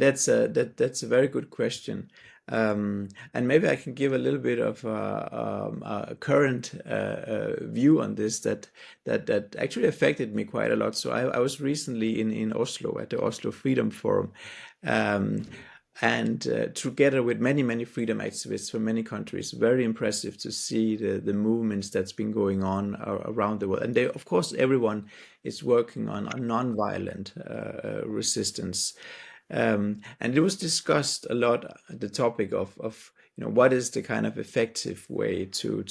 That's a very good question. And maybe I can give a little bit of a current view on this that actually affected me quite a lot. So I was recently in Oslo at the Oslo Freedom Forum, um, and together with many freedom activists from many countries. Very impressive to see the movements that's been going on around the world. And they, of course, everyone is working on non-violent resistance. And it was discussed a lot, the topic of what is the kind of effective way to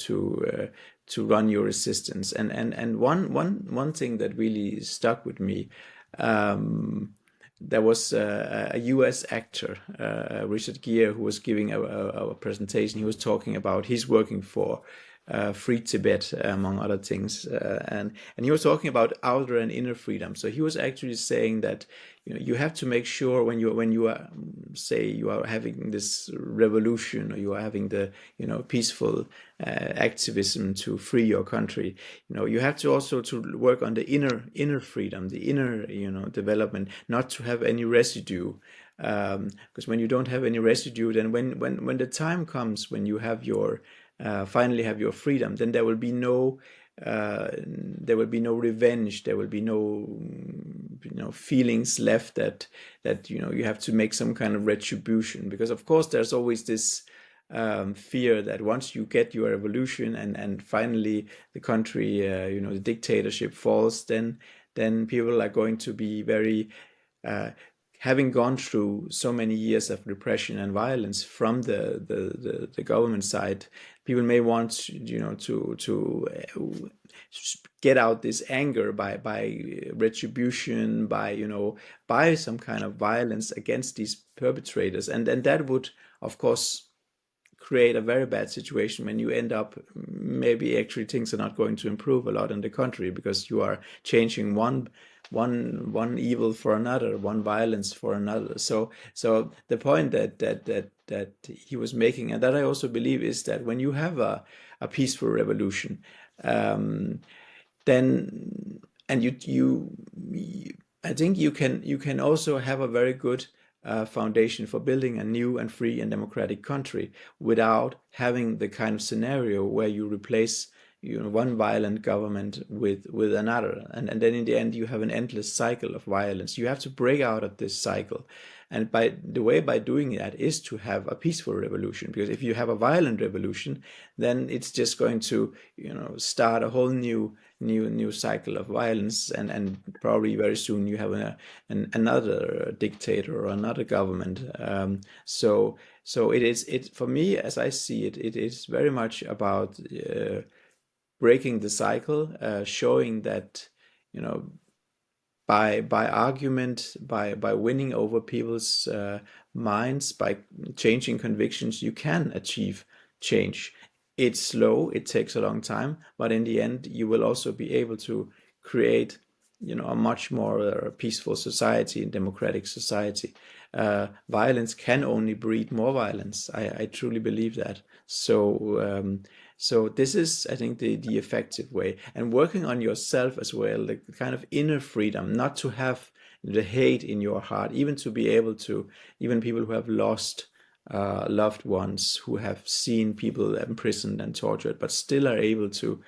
run your resistance. And one thing that really stuck with me, there was a US actor, Richard Gere, who was giving a presentation. He was talking about he's working for Free Tibet, among other things, and he was talking about outer and inner freedom. So he was actually saying that you have to make sure when you are, say, you are having this revolution, or you are having the peaceful activism to free your country. You have to also to work on the inner freedom, the inner development, not to have any residue. Because when you don't have any residue, then when the time comes when you have your finally have your freedom, then there will be no revenge. There will be no feelings left that you have to make some kind of retribution, because of course there's always this fear that once you get your revolution and finally the country, the dictatorship falls, then people are going to be very uh, having gone through so many years of repression and violence from the government side. People may want to get out this anger by retribution, by some kind of violence against these perpetrators, and that would, of course, create a very bad situation when you end up, maybe actually things are not going to improve a lot in the country, because you are changing one evil for another, one violence for another. So the point that he was making, and that I also believe, is that when you have a peaceful revolution, um, then and I think you can also have a very good foundation for building a new and free and democratic country without having the kind of scenario where you replace one violent government with another, and then in the end you have an endless cycle of violence. You have to break out of this cycle, and by doing that is to have a peaceful revolution, because if you have a violent revolution, then it's just going to start a whole new cycle of violence, and probably very soon you have another dictator or another government. So it for me, as I see it, it is very much about breaking the cycle, showing that you know by argument, by winning over people's minds, by changing convictions, you can achieve change. It's slow, it takes a long time, but in the end, you will also be able to create, a much more peaceful society and democratic society. Violence can only breed more violence. I truly believe that. So this is, I think, the effective way, and working on yourself as well, the kind of inner freedom, not to have the hate in your heart, even to be able to, even people who have lost loved ones, who have seen people imprisoned and tortured, but still are able to,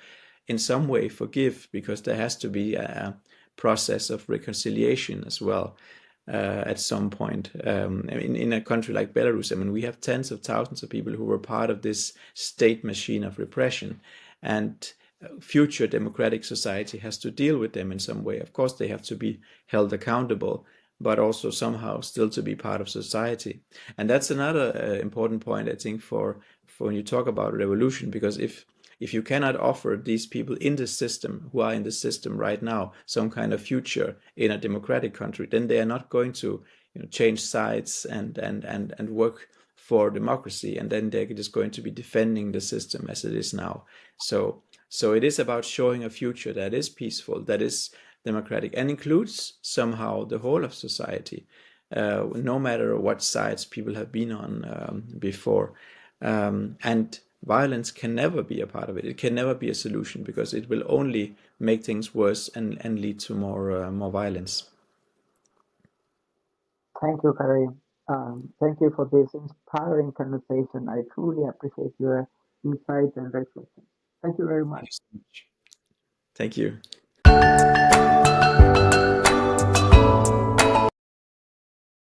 in some way, forgive, because there has to be a process of reconciliation as well at some point. In a country like Belarus, I mean, we have tens of thousands of people who were part of this state machine of repression, and future democratic society has to deal with them in some way. Of course, they have to be held accountable, but also somehow still to be part of society. And that's another important point, I think, for when you talk about revolution, because if you cannot offer these people in the system, who are in the system right now, some kind of future in a democratic country, then they are not going to change sides and work for democracy, and then they're just going to be defending the system as it is now. So it is about showing a future that is peaceful, that is democratic, and includes somehow the whole of society, no matter what sides people have been on before. And violence can never be a part of it. It can never be a solution, because it will only make things worse and lead to more violence. Thank you, Karim. Thank you for this inspiring conversation. I truly appreciate your insights and reflections. Thank you very Thank much. you so much. Thank you.